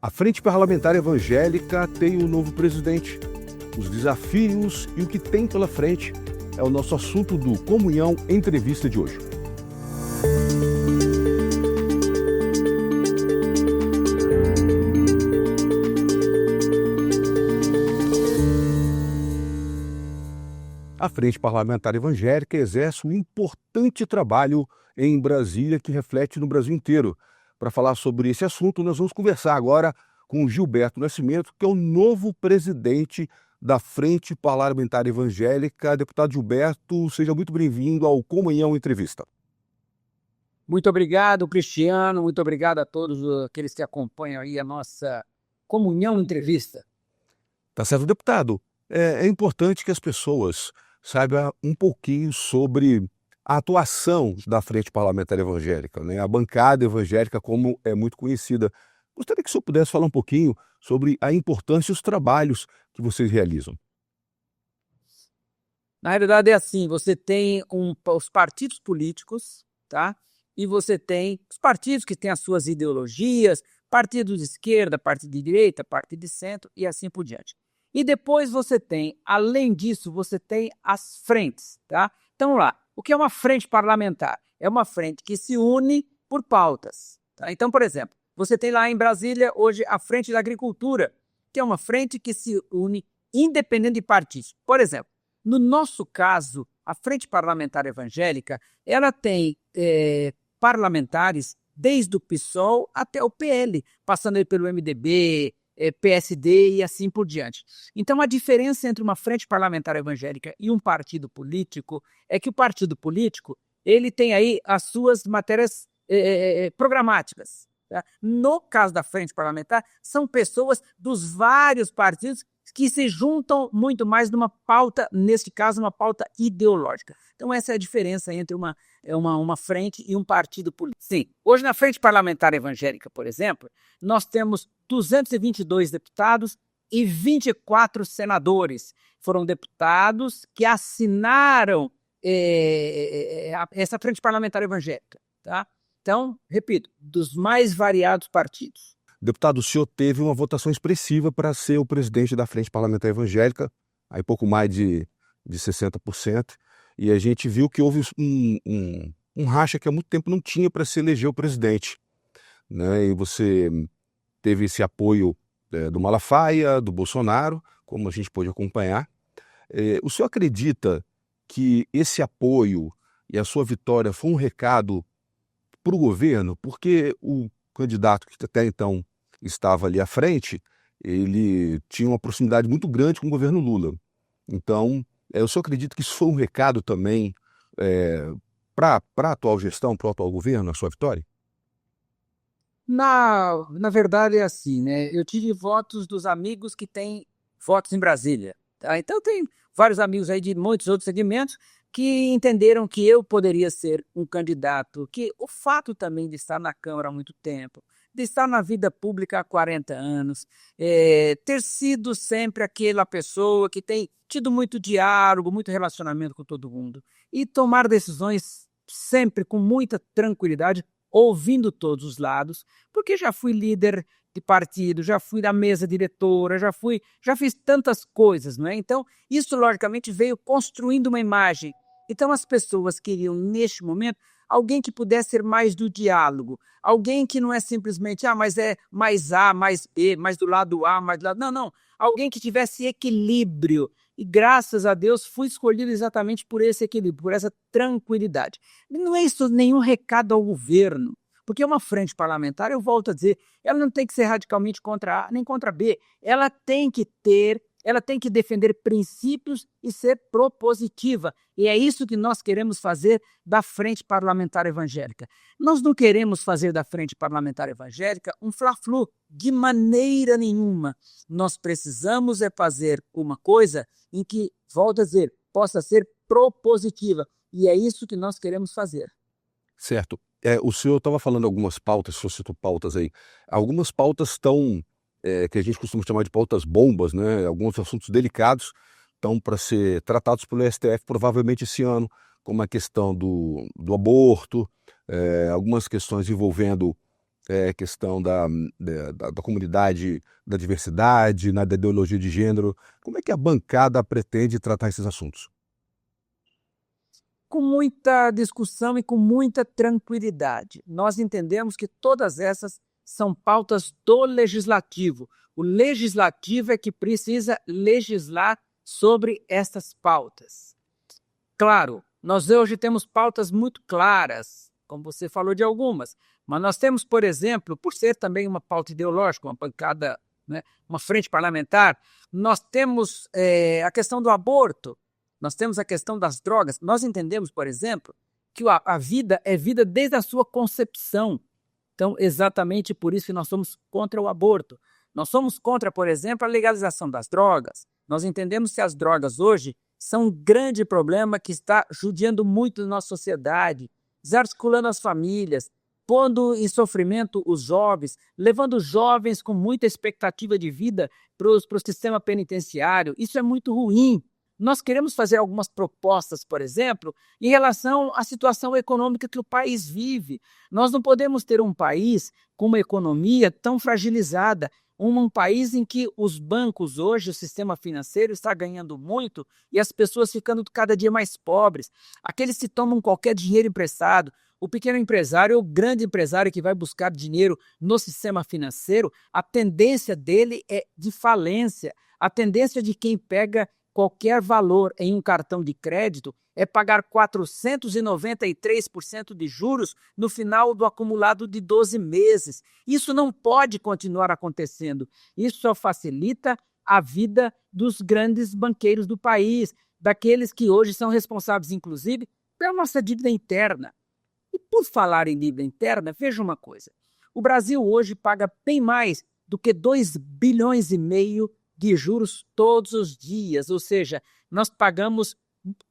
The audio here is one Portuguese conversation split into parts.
A Frente Parlamentar Evangélica tem um novo presidente. Os desafios e o que tem pela frente é o nosso assunto do Comunhão Entrevista de hoje. A Frente Parlamentar Evangélica exerce um importante trabalho em Brasília que reflete no Brasil inteiro. Para falar sobre esse assunto, nós vamos conversar agora com o Gilberto Nascimento, que é o novo presidente da Frente Parlamentar Evangélica. Deputado Gilberto, seja muito bem-vindo ao Comunhão Entrevista. Muito obrigado, Cristiano. Muito obrigado a todos aqueles que acompanham aí a nossa Comunhão Entrevista. Tá certo, deputado. É importante que as pessoas saibam um pouquinho sobre a atuação da Frente Parlamentar Evangélica, né? A bancada evangélica, como é muito conhecida. Gostaria que o senhor pudesse falar um pouquinho sobre a importância e os trabalhos que vocês realizam. Na realidade é assim, você tem os partidos políticos, tá? E você tem os partidos que têm as suas ideologias, partido de esquerda, partido de direita, partido de centro e assim por diante. E depois você tem, além disso, você tem as frentes, tá? Então, vamos lá. O que é uma frente parlamentar? É uma frente que se une por pautas, tá? Então, por exemplo, você tem lá em Brasília hoje a Frente da Agricultura, que é uma frente que se une independente de partidos. Por exemplo, no nosso caso, a Frente Parlamentar Evangélica, ela tem parlamentares desde o PSOL até o PL, passando aí pelo MDB, PSD e assim por diante. Então, a diferença entre uma frente parlamentar evangélica e um partido político é que o partido político ele tem aí as suas matérias programáticas. Tá? No caso da frente parlamentar, são pessoas dos vários partidos que se juntam muito mais numa pauta, neste caso, uma pauta ideológica. Então, essa é a diferença entre uma frente e um partido político. Sim, hoje na Frente Parlamentar Evangélica, por exemplo, nós temos 222 deputados e 24 senadores. Foram deputados que assinaram essa Frente Parlamentar Evangélica. Tá? Então, repito, dos mais variados partidos. Deputado, o senhor teve uma votação expressiva para ser o presidente da Frente Parlamentar Evangélica, aí pouco mais de 60%, e a gente viu que houve um racha que há muito tempo não tinha para se eleger o presidente, né? E você teve esse apoio do Malafaia, do Bolsonaro, como a gente pôde acompanhar. O senhor acredita que esse apoio e a sua vitória foi um recado para o governo? Porque o candidato que até então estava ali à frente, ele tinha uma proximidade muito grande com o governo Lula. Então, o senhor acredita que isso foi um recado também para a atual gestão, para o atual governo, a sua vitória? Na verdade é assim, né? Eu tive votos dos amigos que têm votos em Brasília. Tá? Então, tem vários amigos aí de muitos outros segmentos que entenderam que eu poderia ser um candidato, que o fato também de estar na Câmara há muito tempo, de estar na vida pública há 40 anos, ter sido sempre aquela pessoa que tem tido muito diálogo, muito relacionamento com todo mundo e tomar decisões sempre com muita tranquilidade, ouvindo todos os lados, porque já fui líder de partido, já fui da mesa diretora, já fiz tantas coisas, não é? Então, isso logicamente veio construindo uma imagem. Então, as pessoas queriam, neste momento, alguém que pudesse ser mais do diálogo, alguém que não é simplesmente, mas é mais A, mais B, mais do lado A, mais do lado... Não. Alguém que tivesse equilíbrio. E graças a Deus fui escolhido exatamente por esse equilíbrio, por essa tranquilidade. Não é isso nenhum recado ao governo, porque uma frente parlamentar, eu volto a dizer, ela não tem que ser radicalmente contra A nem contra B. Ela tem que defender princípios e ser propositiva. E é isso que nós queremos fazer da Frente Parlamentar Evangélica. Nós não queremos fazer da Frente Parlamentar Evangélica um fla-flu, de maneira nenhuma. Nós precisamos fazer uma coisa em que, volto a dizer, possa ser propositiva. E é isso que nós queremos fazer. Certo. O senhor estava falando algumas pautas, o senhor citou pautas aí. Algumas pautas estão... que a gente costuma chamar de pautas bombas, né? Alguns assuntos delicados estão para ser tratados pelo STF provavelmente esse ano, como a questão do aborto, algumas questões envolvendo questão da comunidade, da diversidade, da ideologia de gênero. Como é que a bancada pretende tratar esses assuntos? Com muita discussão e com muita tranquilidade. Nós entendemos que todas essas são pautas do legislativo. O legislativo é que precisa legislar sobre essas pautas. Claro, nós hoje temos pautas muito claras, como você falou de algumas, mas nós temos, por exemplo, por ser também uma pauta ideológica, uma bancada, né, uma frente parlamentar, nós temos a questão do aborto, nós temos a questão das drogas. Nós entendemos, por exemplo, que a vida é vida desde a sua concepção. Então, exatamente por isso que nós somos contra o aborto. Nós somos contra, por exemplo, a legalização das drogas. Nós entendemos que as drogas hoje são um grande problema que está judiando muito da nossa sociedade, desarticulando as famílias, pondo em sofrimento os jovens, levando os jovens com muita expectativa de vida para o sistema penitenciário. Isso é muito ruim. Nós queremos fazer algumas propostas, por exemplo, em relação à situação econômica que o país vive. Nós não podemos ter um país com uma economia tão fragilizada, um país em que os bancos hoje, o sistema financeiro está ganhando muito e as pessoas ficando cada dia mais pobres. Aqueles que tomam qualquer dinheiro emprestado, o pequeno empresário, o grande empresário que vai buscar dinheiro no sistema financeiro, a tendência dele é de falência. A tendência de quem pega qualquer valor em um cartão de crédito é pagar 493% de juros no final do acumulado de 12 meses. Isso não pode continuar acontecendo. Isso só facilita a vida dos grandes banqueiros do país, daqueles que hoje são responsáveis, inclusive, pela nossa dívida interna. E por falar em dívida interna, veja uma coisa. O Brasil hoje paga bem mais do que 2,5 bilhões de juros todos os dias, ou seja, nós pagamos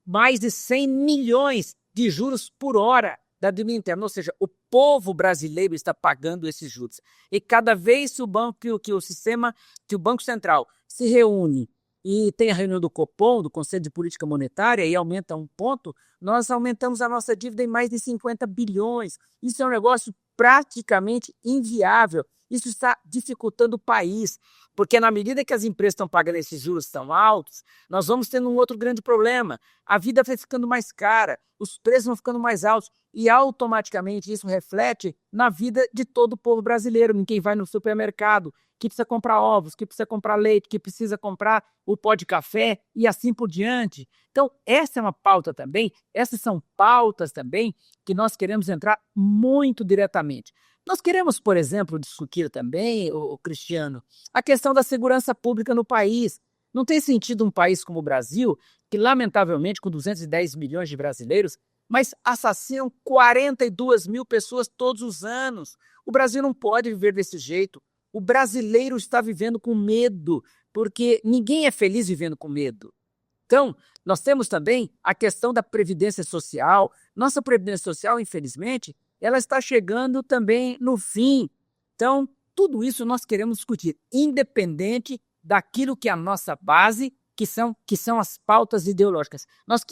mais de 100 milhões de juros por hora da dívida interna, ou seja, o povo brasileiro está pagando esses juros. E cada vez que o Banco Central se reúne e tem a reunião do Copom, do Conselho de Política Monetária, e aumenta um ponto, nós aumentamos a nossa dívida em mais de 50 bilhões. Isso é um negócio praticamente inviável. Isso está dificultando o país, porque na medida que as empresas estão pagando esses juros tão altos, nós vamos tendo um outro grande problema. A vida vai ficando mais cara, os preços vão ficando mais altos e automaticamente isso reflete na vida de todo o povo brasileiro, em quem vai no supermercado, que precisa comprar ovos, que precisa comprar leite, que precisa comprar o pó de café e assim por diante. Então, essa é uma pauta também, essas são pautas também que nós queremos entrar muito diretamente. Nós queremos, por exemplo, discutir também, Cristiano, a questão da segurança pública no país. Não tem sentido um país como o Brasil, que lamentavelmente com 210 milhões de brasileiros, mas assassinam 42 mil pessoas todos os anos. O Brasil não pode viver desse jeito. O brasileiro está vivendo com medo, porque ninguém é feliz vivendo com medo. Então, nós temos também a questão da Previdência Social. Nossa Previdência Social, infelizmente, ela está chegando também no fim. Então, tudo isso nós queremos discutir, independente daquilo que é a nossa base, que são as pautas ideológicas. Nós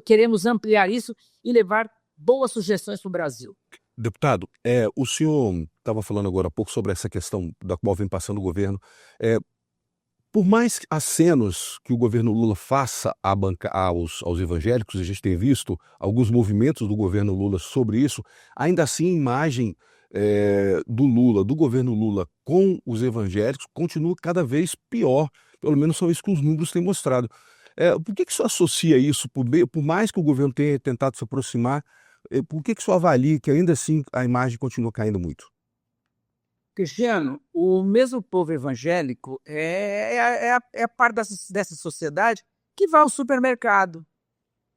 queremos ampliar isso e levar boas sugestões para o Brasil. Deputado, o senhor estava falando agora há pouco sobre essa questão da qual vem passando o governo. Por mais acenos que o governo Lula faça aos evangélicos, a gente tem visto alguns movimentos do governo Lula sobre isso, ainda assim a imagem do governo Lula com os evangélicos continua cada vez pior, pelo menos são isso que os números têm mostrado. Por que o senhor associa isso, por mais que o governo tenha tentado se aproximar, por que o senhor avalia que ainda assim a imagem continua caindo muito? Cristiano, o mesmo povo evangélico é a parte dessa sociedade que vai ao supermercado,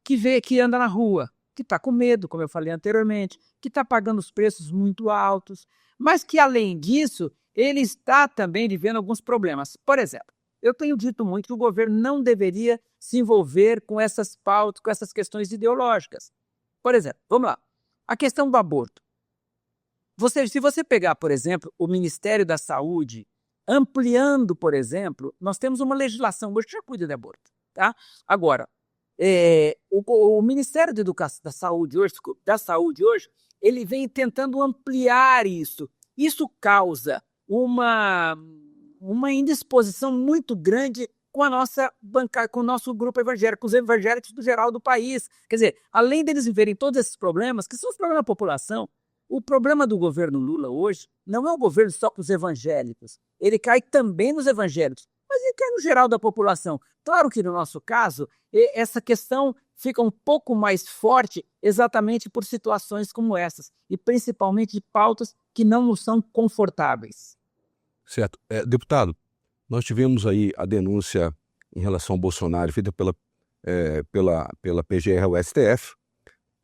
que anda na rua, que está com medo, como eu falei anteriormente, que está pagando os preços muito altos, mas que, além disso, ele está também vivendo alguns problemas. Por exemplo, eu tenho dito muito que o governo não deveria se envolver com essas pautas, com essas questões ideológicas. Por exemplo, vamos lá, a questão do aborto. Se você pegar, por exemplo, o Ministério da Saúde, ampliando, por exemplo, nós temos uma legislação hoje que já cuida de aborto. Tá? Agora, o Ministério da Saúde hoje, ele vem tentando ampliar isso. Isso causa uma indisposição muito grande com a nossa bancada, com o nosso grupo evangélico, com os evangélicos do geral do país. Quer dizer, além deles verem todos esses problemas, que são os problemas da população, o problema do governo Lula hoje não é um governo só para os evangélicos. Ele cai também nos evangélicos, mas ele cai no geral da população. Claro que no nosso caso, essa questão fica um pouco mais forte exatamente por situações como essas, e principalmente de pautas que não nos são confortáveis. Certo. Deputado, nós tivemos aí a denúncia em relação ao Bolsonaro feita pela PGR ao STF,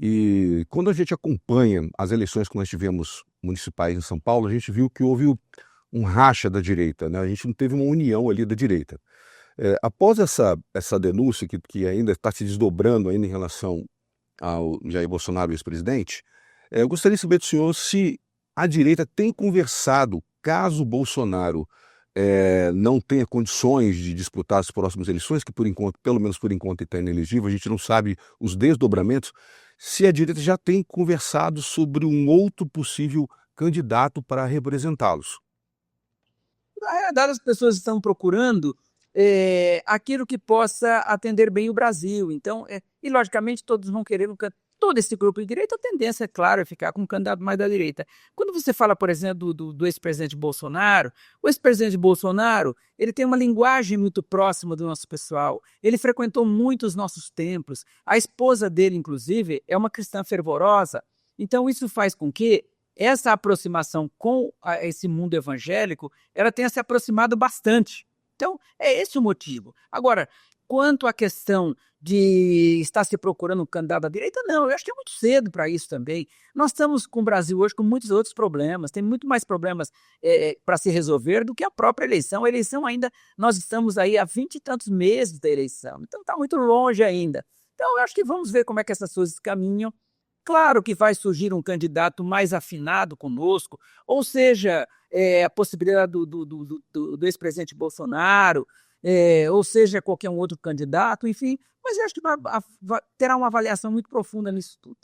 e quando a gente acompanha as eleições que nós tivemos municipais em São Paulo, a gente viu que houve um racha da direita, né? A gente não teve uma união ali da direita. Após essa denúncia que ainda está se desdobrando ainda em relação ao Jair Bolsonaro, ex-presidente, eu gostaria de saber do senhor se a direita tem conversado, caso Bolsonaro não tenha condições de disputar as próximas eleições, que por enquanto, pelo menos por enquanto, está inelegível, a gente não sabe os desdobramentos, se a direita já tem conversado sobre um outro possível candidato para representá-los. Na realidade, as pessoas estão procurando aquilo que possa atender bem o Brasil. Então, e logicamente todos vão querer todo esse grupo de direita, a tendência, é claro, é ficar com um candidato mais da direita. Quando você fala, por exemplo, do ex-presidente Bolsonaro, o ex-presidente Bolsonaro, ele tem uma linguagem muito próxima do nosso pessoal, ele frequentou muito os nossos templos, a esposa dele, inclusive, é uma cristã fervorosa, então isso faz com que essa aproximação com esse mundo evangélico, ela tenha se aproximado bastante. Então, é esse o motivo. Agora, quanto à questão de estar se procurando um candidato à direita, não, eu acho que é muito cedo para isso também. Nós estamos com o Brasil hoje com muitos outros problemas, tem muito mais problemas para se resolver do que a própria eleição. A eleição ainda, nós estamos aí há 20 e tantos meses da eleição, então está muito longe ainda. Então, eu acho que vamos ver como é que essas coisas caminham. Claro que vai surgir um candidato mais afinado conosco, ou seja, a possibilidade do ex-presidente Bolsonaro, ou seja, qualquer um outro candidato, enfim, mas eu acho que terá uma avaliação muito profunda nisso tudo.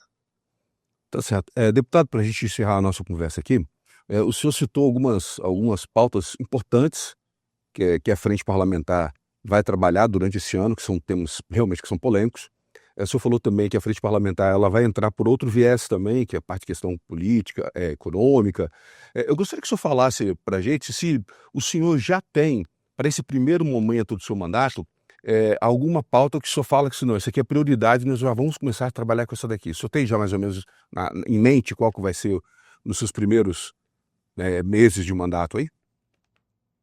Tá certo. Deputado, para a gente encerrar a nossa conversa aqui, o senhor citou algumas pautas importantes que a Frente Parlamentar vai trabalhar durante esse ano, que são temas realmente que são polêmicos. O senhor falou também que a Frente Parlamentar ela vai entrar por outro viés também, que é a parte de questão política, econômica. Eu gostaria que o senhor falasse para a gente se o senhor já tem, para esse primeiro momento do seu mandato, alguma pauta que o senhor fala que, não, isso aqui é prioridade, nós já vamos começar a trabalhar com essa daqui. O senhor tem já mais ou menos em mente qual que vai ser nos seus primeiros meses de mandato aí?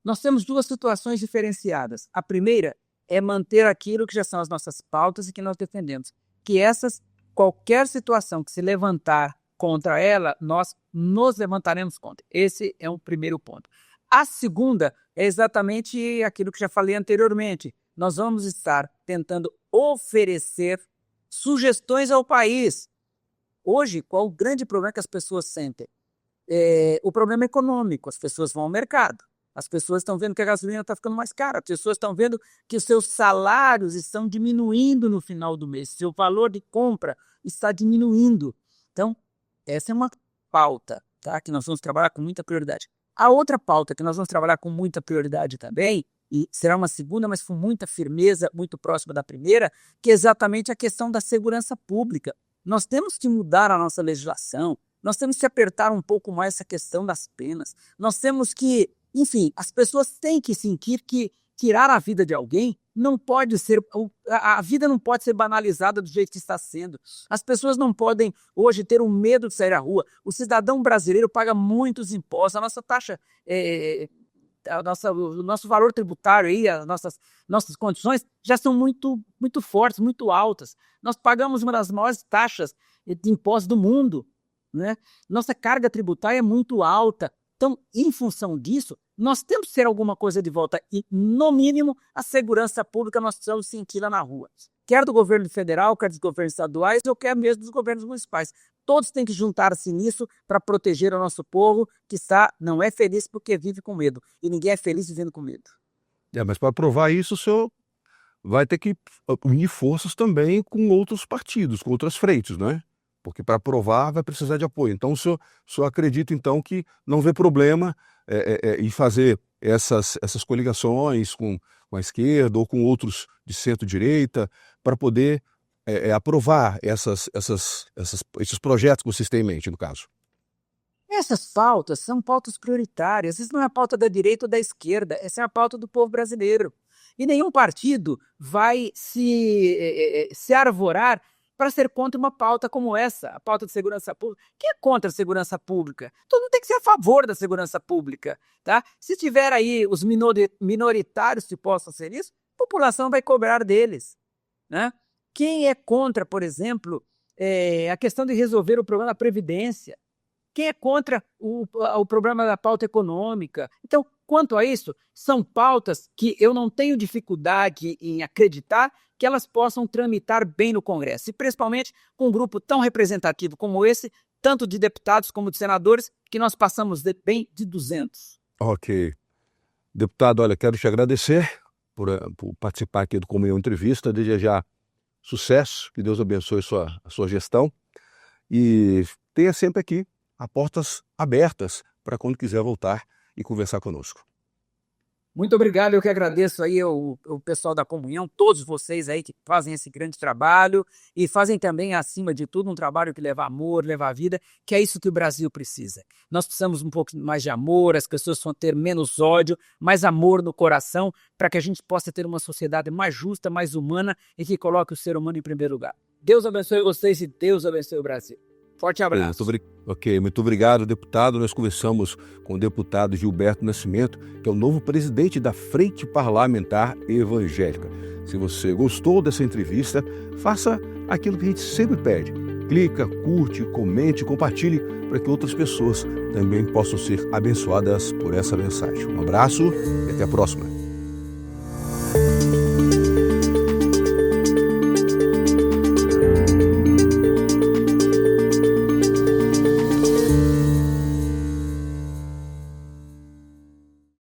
Nós temos duas situações diferenciadas. A primeira é manter aquilo que já são as nossas pautas e que nós defendemos. Que qualquer situação que se levantar contra ela, nós nos levantaremos contra. Esse é um primeiro ponto. A segunda é exatamente aquilo que já falei anteriormente. Nós vamos estar tentando oferecer sugestões ao país. Hoje, qual o grande problema que as pessoas sentem? O problema econômico. As pessoas vão ao mercado. As pessoas estão vendo que a gasolina está ficando mais cara, as pessoas estão vendo que os seus salários estão diminuindo no final do mês, seu valor de compra está diminuindo. Então, essa é uma pauta, tá? Que nós vamos trabalhar com muita prioridade. A outra pauta que nós vamos trabalhar com muita prioridade também, e será uma segunda, mas com muita firmeza, muito próxima da primeira, que é exatamente a questão da segurança pública. Nós temos que mudar a nossa legislação, nós temos que apertar um pouco mais essa questão das penas, nós temos que, enfim, as pessoas têm que sentir que tirar a vida de alguém não pode ser, a vida não pode ser banalizada do jeito que está sendo. As pessoas não podem hoje ter um medo de sair à rua. O cidadão brasileiro paga muitos impostos, a nossa taxa, o nosso valor tributário aí, as nossas condições já são muito, muito fortes, muito altas. Nós pagamos uma das maiores taxas de impostos do mundo, né? Nossa carga tributária é muito alta. Então, em função disso, nós temos que ter alguma coisa de volta e, no mínimo, a segurança pública nós precisamos sentir lá na rua. Quer do governo federal, quer dos governos estaduais, ou quer mesmo dos governos municipais. Todos têm que juntar-se nisso para proteger o nosso povo, que não é feliz porque vive com medo. E ninguém é feliz vivendo com medo. Mas para provar isso, o senhor vai ter que unir forças também com outros partidos, com outras frentes, não é? porque para aprovar vai precisar de apoio. Então, o senhor acredita, então, que não vê problema em fazer essas coligações com a esquerda ou com outros de centro-direita para poder aprovar esses projetos que vocês têm em mente, no caso? Essas pautas são pautas prioritárias. Isso não é a pauta da direita ou da esquerda, essa é a pauta do povo brasileiro. E nenhum partido vai se arvorar para ser contra uma pauta como essa, a pauta de segurança pública. Quem é contra a segurança pública? Todo mundo tem que ser a favor da segurança pública. Tá? Se tiver aí os minoritários que possam ser isso, a população vai cobrar deles. Né? Quem é contra, por exemplo, a questão de resolver o problema da Previdência? Quem é contra o problema da pauta econômica? Então, quanto a isso, são pautas que eu não tenho dificuldade em acreditar que elas possam tramitar bem no Congresso, e principalmente com um grupo tão representativo como esse, tanto de deputados como de senadores, que nós passamos bem de 200. Ok. Deputado, olha, quero te agradecer por participar aqui do Comunhão Entrevista, desejar sucesso, que Deus abençoe a sua gestão e tenha sempre aqui a portas abertas para quando quiser voltar e conversar conosco. Muito obrigado, eu que agradeço aí o pessoal da Comunhão, todos vocês aí que fazem esse grande trabalho e fazem também, acima de tudo, um trabalho que leva amor, leva vida, que é isso que o Brasil precisa. Nós precisamos um pouco mais de amor, as pessoas vão ter menos ódio, mais amor no coração, para que a gente possa ter uma sociedade mais justa, mais humana e que coloque o ser humano em primeiro lugar. Deus abençoe vocês e Deus abençoe o Brasil. Forte abraço. Muito obrigado, deputado. Nós conversamos com o deputado Gilberto Nascimento, que é o novo presidente da Frente Parlamentar Evangélica. Se você gostou dessa entrevista, faça aquilo que a gente sempre pede. Clica, curte, comente, compartilhe, para que outras pessoas também possam ser abençoadas por essa mensagem. Um abraço e até a próxima.